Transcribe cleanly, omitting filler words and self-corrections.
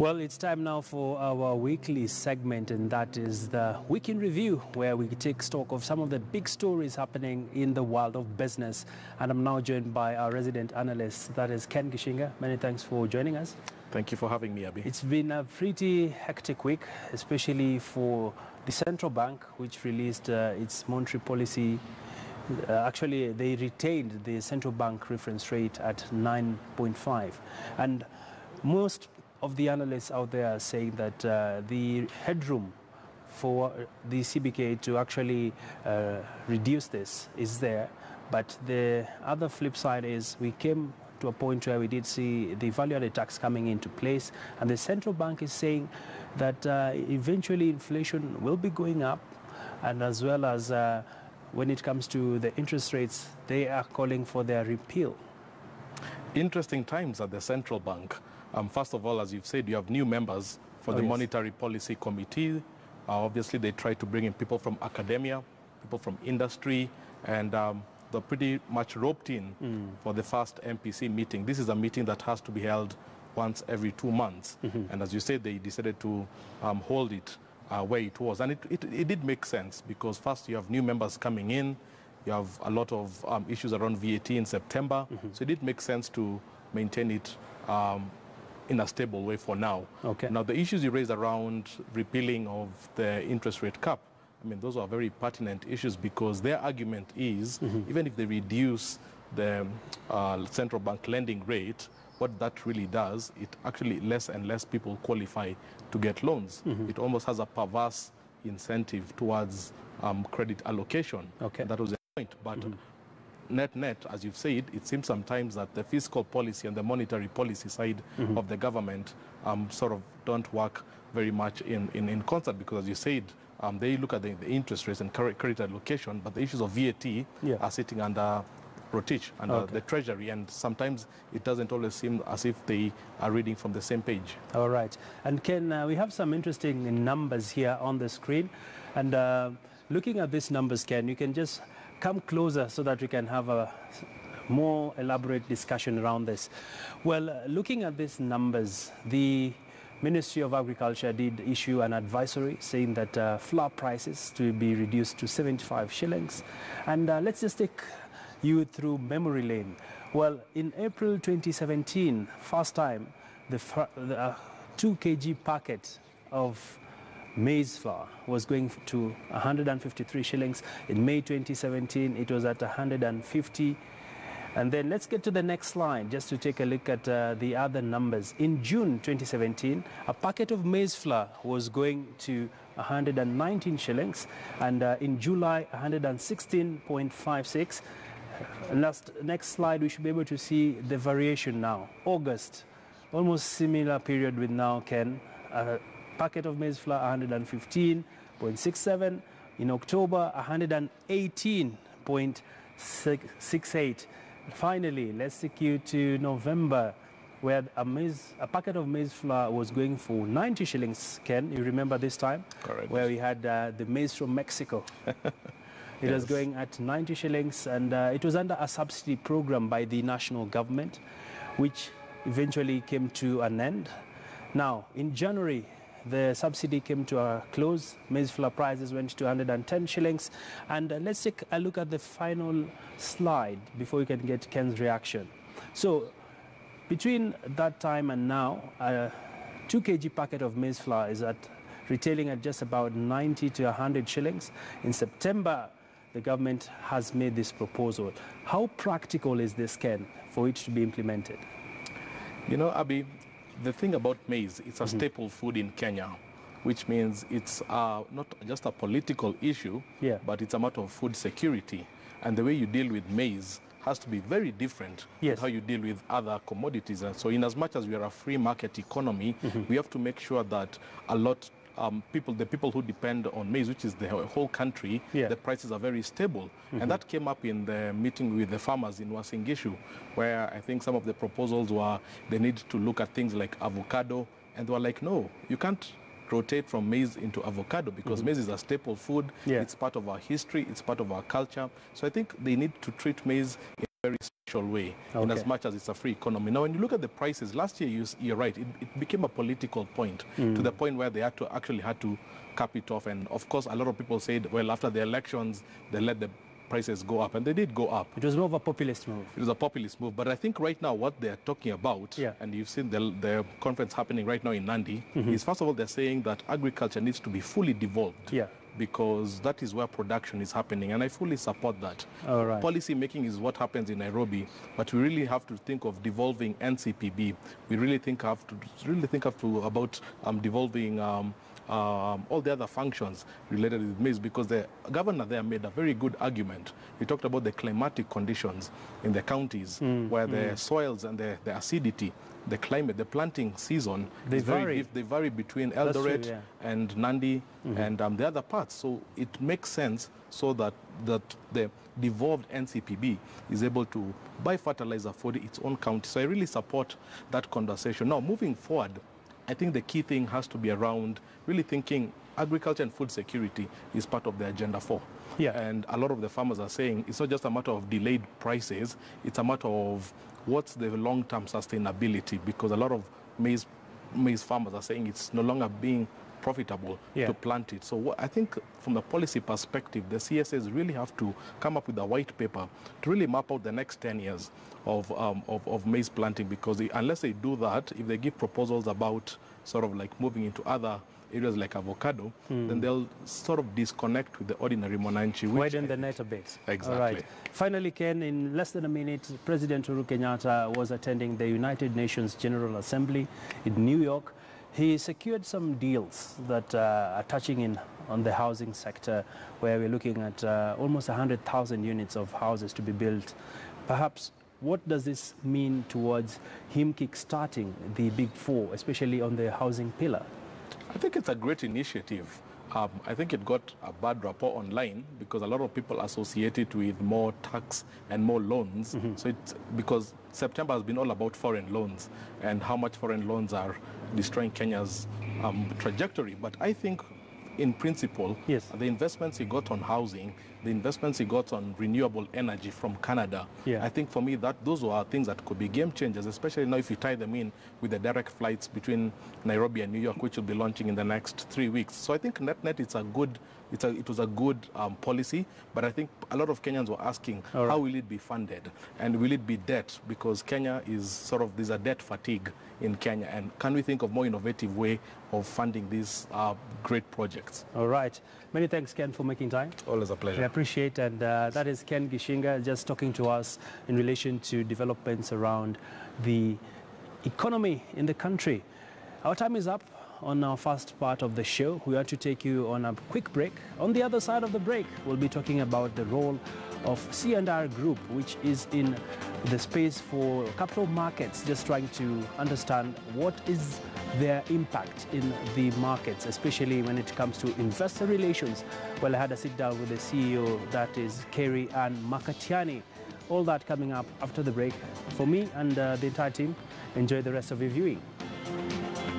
Well, it's time now for our weekly segment, and that is the Week in Review, where we take stock of some of the big stories happening in the world of business. And I'm now joined by our resident analyst, that is Ken Gishinga. Many thanks for joining us. Thank you for having me, Abby. It's been a pretty hectic week, especially for the central bank, which released its monetary policy. Actually, they retained the central bank reference rate at 9.5. And most of the analysts out there are saying that the headroom for the CBK to actually reduce this is there. But the other flip side is we came to a point where we did see the value-added tax coming into place, and the central bank is saying that eventually inflation will be going up, and as well as when it comes to the interest rates, they are calling for their repeal. Interesting times at the central bank. First of all, as you've said, you have new members for the Monetary Policy Committee. Obviously, they try to bring in people from academia, people from industry, and they're pretty much roped in for the first MPC meeting. This is a meeting that has to be held once every 2 months. And as you said, they decided to hold it where it was. And it did make sense, because first you have new members coming in, you have a lot of issues around VAT in September. So it did make sense to maintain it in a stable way for now. Now, the issues you raised around repealing of the interest rate cap, I mean, those are very pertinent issues, because their argument is even if they reduce the central bank lending rate, what that really does, it actually less and less people qualify to get loans. It almost has a perverse incentive towards credit allocation. That was the point. But net, as you've said, it seems sometimes that the fiscal policy and the monetary policy side of the government sort of don't work very much in concert, because as you said, they look at the interest rates and credit allocation, but the issues of VAT are sitting under Rotich, under the Treasury, and sometimes it doesn't always seem as if they are reading from the same page. All right. And Ken, we have some interesting numbers here on the screen. And looking at these numbers, Ken, you can just come closer so that we can have a more elaborate discussion around this. Well, looking at these numbers, the Ministry of Agriculture did issue an advisory saying that flour prices to be reduced to 75 shillings. And let's just take you through memory lane. Well, in April 2017, first time, the 2 kg packet of maize flour was going to 153 shillings. In May 2017, it was at 150. And then let's get to the next slide just to take a look at the other numbers. In June 2017, a packet of maize flour was going to 119 shillings, and in July, 116.56. Next slide, we should be able to see the variation now. August, almost similar period with now, Ken. Packet of maize flour, 115.67. In October, 118.68. Finally, let's take you to November, where a packet of maize flour was going for 90 shillings, Ken. You remember this time? Correct. Where we had the maize from Mexico. It was going at 90 shillings, and it was under a subsidy program by the national government, which eventually came to an end. Now, in January, the subsidy came to a close. Maize flour prices went to 110 shillings. And let's take a look at the final slide before we can get Ken's reaction. So, between that time and now, a 2 kg packet of maize flour is retailing at just about 90 to 100 shillings. In September, the government has made this proposal. How practical is this, Ken, for it to be implemented? You know, Abby, the thing about maize, it's a staple food in Kenya, which means it's not just a political issue, but it's a matter of food security. And the way you deal with maize has to be very different from how you deal with other commodities. And so in as much as we are a free market economy, we have to make sure that the people who depend on maize, which is the whole country, the prices are very stable. And that came up in the meeting with the farmers in Uasin Gishu, where I think some of the proposals were they need to look at things like avocado, and they were like, no, you can't rotate from maize into avocado, because maize is a staple food. It's part of our history, it's part of our culture. So I think they need to treat maize in very special way, in as much as it's a free economy. Now, when you look at the prices, last year, you're right, it became a political point, to the point where they had to cap it off. And of course, a lot of people said, well, after the elections, they let the prices go up, and they did go up. It was more of a populist move. It was a populist move, but I think right now what they're talking about, and you've seen the conference happening right now in Nandi, is first of all, they're saying that agriculture needs to be fully devolved. Because that is where production is happening, and I fully support that. Policy making is what happens in Nairobi, but we really have to think of devolving NCPB. We really have to about devolving all the other functions related with maize, because the governor there made a very good argument. He talked about the climatic conditions in the counties, where the soils and the acidity, the climate, the planting season, they vary between Eldoret and Nandi and the other parts. So it makes sense so that the devolved NCPB is able to buy fertilizer for its own county. So I really support that conversation. Now, moving forward, I think the key thing has to be around really thinking agriculture and food security is part of the Agenda 4. And a lot of the farmers are saying it's not just a matter of delayed prices, it's a matter of what's the long-term sustainability, because a lot of maize farmers are saying it's no longer being profitable to plant it. So I think from the policy perspective, the CSAs really have to come up with a white paper to really map out the next 10 years of maize planting, because unless they do that, if they give proposals about sort of like moving into other areas like avocado, then they'll sort of disconnect with the ordinary Monanchi. Widen the net a bit. Exactly. All right. Finally, Ken, in less than a minute, President Uhuru Kenyatta was attending the United Nations General Assembly in New York. He secured some deals that are touching on the housing sector, where we're looking at almost 100,000 units of houses to be built. Perhaps, what does this mean towards him kickstarting the Big Four, especially on the housing pillar? I think it's a great initiative. I think it got a bad rapport online because a lot of people associate it with more tax and more loans. So it's because September has been all about foreign loans and how much foreign loans are destroying Kenya's trajectory. But I think in principle, the investments he got on housing, the investments he got on renewable energy from Canada, I think for me those are things that could be game changers, especially now if you tie them in with the direct flights between Nairobi and New York, which will be launching in the next 3 weeks. So I think net it was a good policy, but I think a lot of Kenyans were asking, how will it be funded? And will it be debt? Because Kenya is there's a debt fatigue in Kenya. And can we think of more innovative way of funding these great projects? All right. Many thanks, Ken, for making time. Always a pleasure. We appreciate, and that is Ken Gishinga just talking to us in relation to developments around the economy in the country. Our time is up on our first part of the show. We want to take you on a quick break. On the other side of the break, we'll be talking about the role of C&R Group, which is in the space for capital markets, just trying to understand what is their impact in the markets, especially when it comes to investor relations. Well, I had a sit down with the CEO, that is Kerry Ann Makatiani. All that coming up after the break. For me and the entire team, enjoy the rest of your viewing.